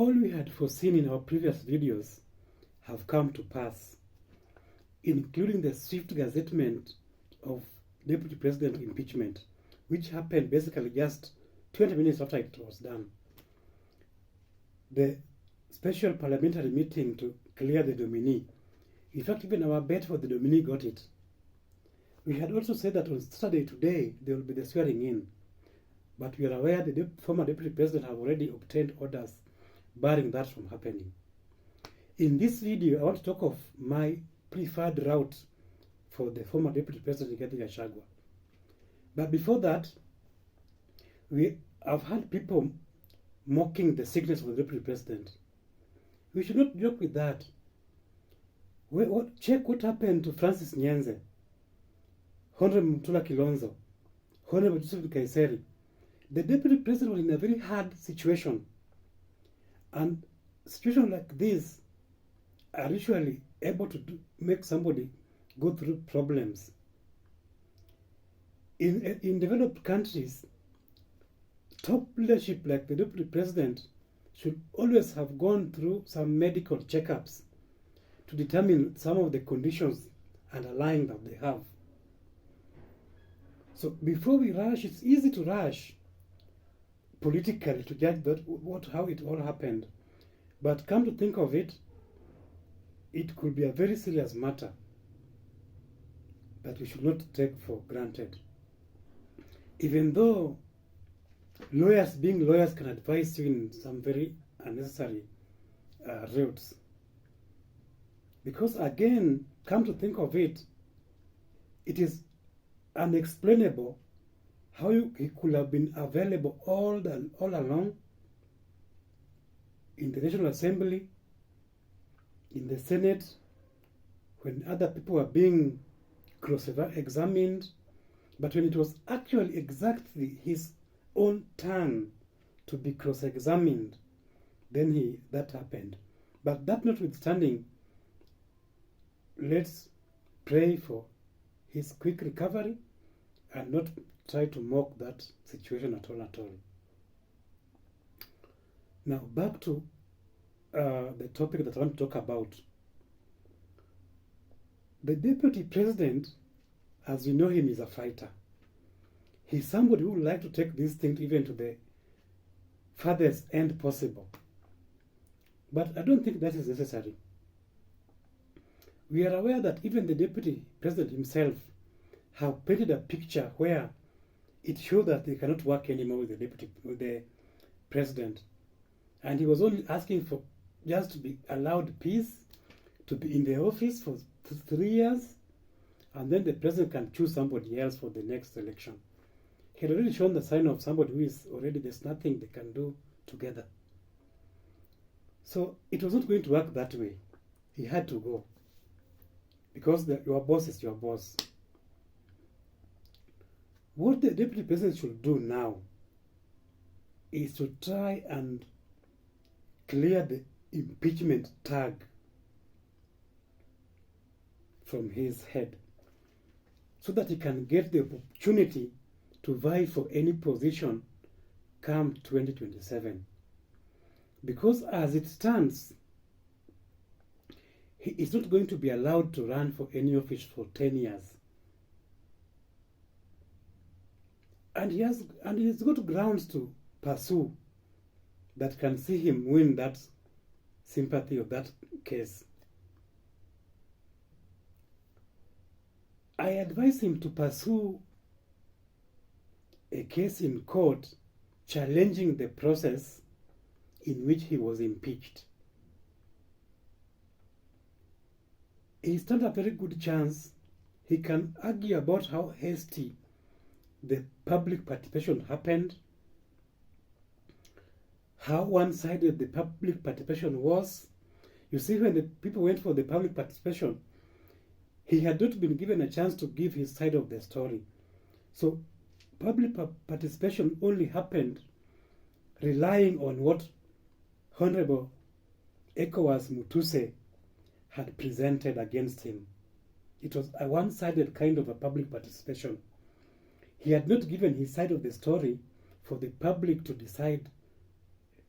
all we had foreseen in our previous videos have come to pass, including the swift gazettement of Deputy President impeachment, which happened basically just 20 minutes after it was done. The special parliamentary meeting to clear the nominee. In fact, even our bet for the nominee got it. We had also said that on Saturday today, there will be the swearing in. But we are aware the former Deputy President have already obtained orders barring that from happening. In this video, I want to talk of my preferred route for the former Deputy President Gachagua. But before that, we have had people mocking the sickness of the Deputy President. We should not joke with that. Check what happened to Francis Nyanze, Honorable Mutula Kilonzo, Honorable Joseph Kaiseri. The Deputy President was in a very hard situation. And situations like this are usually able to make somebody go through problems. In developed countries, top leadership like the Deputy President should always have gone through some medical checkups to determine some of the conditions underlying that they have. So before we rush, it's easy to rush politically to judge how it all happened. But come to think of it, it could be a very serious matter that we should not take for granted. Even though lawyers, being lawyers, can advise you in some very unnecessary routes. Because again, come to think of it, it is unexplainable how he could have been available all along in the National Assembly, in the Senate, when other people were being cross-examined, but when it was actually exactly his own turn to be cross-examined, then that happened. But that notwithstanding, let's pray for his quick recovery and not try to mock that situation at all. Now back to the topic that I want to talk about. The Deputy President, as you know him, is a fighter. He's somebody who would like to take this thing even to the farthest end possible. But I don't think that is necessary. We are aware that even the Deputy President himself have painted a picture where it showed that they cannot work anymore with the President. And he was only asking for just to be allowed peace, to be in the office for 3 years, and then the President can choose somebody else for the next election. He had already shown the sign of somebody who is already, there's nothing they can do together. So it was not going to work that way. He had to go. Because your boss is your boss. What the Deputy President should do now is to try and clear the impeachment tag from his head so that he can get the opportunity to vie for any position come 2027. Because as it stands, he is not going to be allowed to run for any office for 10 years. And he's got grounds to pursue that can see him win that sympathy of that case. I advise him to pursue a case in court challenging the process in which he was impeached. He stands a very good chance. He can argue about how hasty the public participation happened, how one-sided the public participation was. You see, when the people went for the public participation, he had not been given a chance to give his side of the story. So public participation only happened relying on what Honorable ECOWAS Mutuse had presented against him. It was a one-sided kind of a public participation. He had not given his side of the story for the public to decide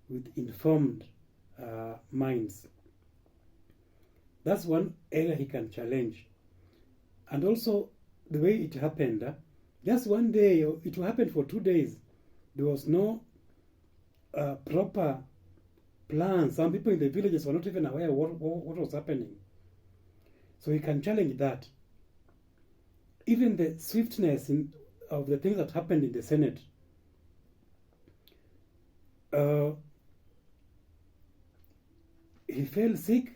with informed minds. That's one area he can challenge. And also the way it happened, just one day, it happened for 2 days. There was no proper plan. Some people in the villages were not even aware what was happening. So he can challenge that. Even the swiftness of the things that happened in the Senate. He fell sick.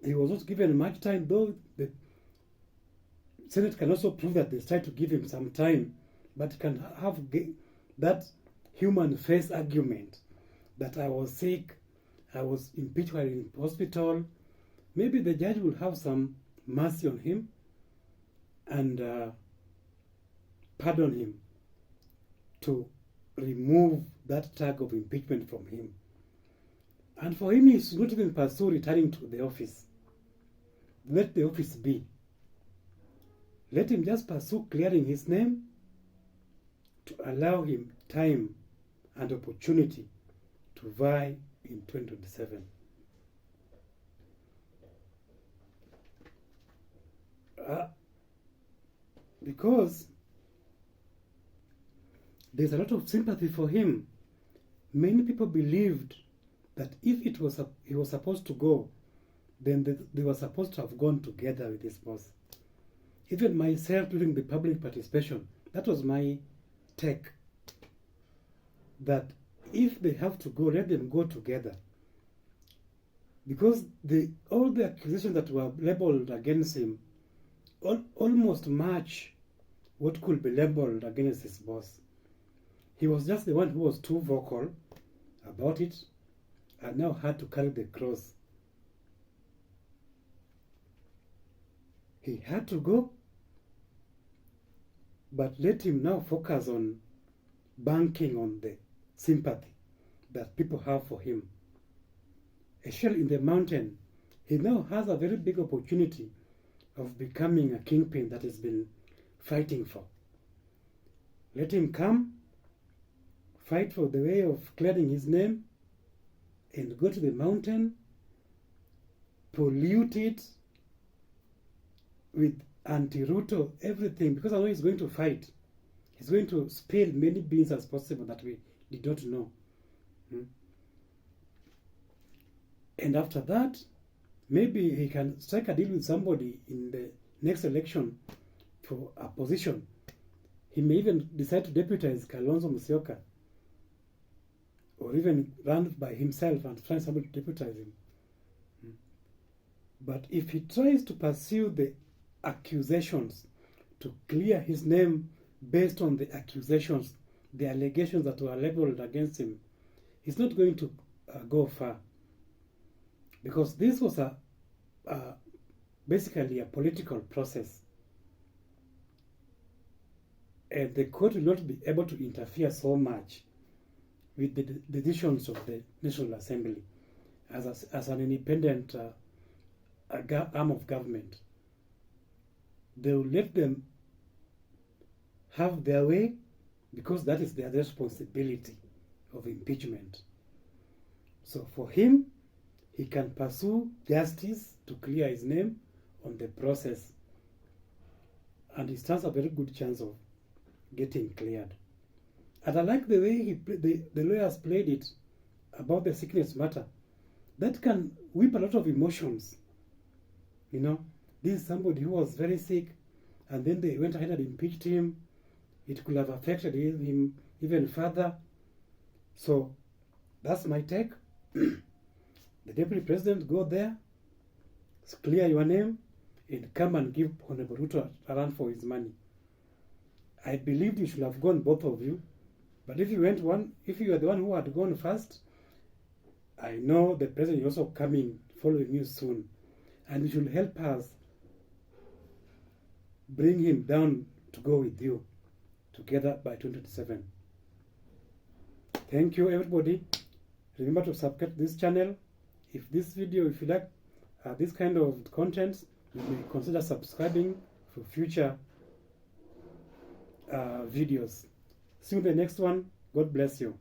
He was not given much time, though the Senate can also prove that they tried to give him some time, but can have that human face argument that I was sick, I was impeached while in hospital. Maybe the judge will have some mercy on him and pardon him to remove that tag of impeachment from him. And for him, he should not even pursue returning to the office. Let the office be. Let him just pursue clearing his name to allow him time and opportunity to vie in 2027. Because there's a lot of sympathy for him. Many people believed that if he was supposed to go, then they were supposed to have gone together with his boss. Even myself, during the public participation, that was my take. That if they have to go, let them go together. Because all the accusations that were labeled against him almost match what could be labeled against his boss. He was just the one who was too vocal about it and now had to carry the cross. He had to go, but let him now focus on banking on the sympathy that people have for him. Especially in the mountain, he now has a very big opportunity of becoming a kingpin that he's been fighting for. Let him come, fight for the way of clearing his name, and go to the mountain, pollute it with anti-Ruto, everything, because I know he's going to fight. He's going to spill many beans as possible that we did not know. And after that, maybe he can strike a deal with somebody in the next election for a position. He may even decide to deputize Kalonzo Musyoka, or even run by himself and find somebody to deputize him. But if he tries to pursue the accusations, to clear his name based on the accusations, the allegations that were leveled against him, he's not going to go far. Because this was basically a political process. And the court will not be able to interfere so much with the decisions of the National Assembly as an independent arm of government. They will let them have their way because that is their responsibility of impeachment. So for him, he can pursue justice to clear his name on the process, and he stands a very good chance of getting cleared. And I like the way the lawyers played it about the sickness matter. That can whip a lot of emotions. You know, this is somebody who was very sick, and then they went ahead and impeached him. It could have affected him even further. So that's my take. The deputy president, go there, clear your name, and come and give Honorable Ruto a run for his money. I believed you should have gone, both of you. But if you were the one who had gone first, I know the president is also coming, following you soon. And you should help us bring him down to go with you together by 2027. Thank you, everybody. Remember to subscribe to this channel. If you like this kind of content, you may consider subscribing for future videos. See you in the next one. God bless you.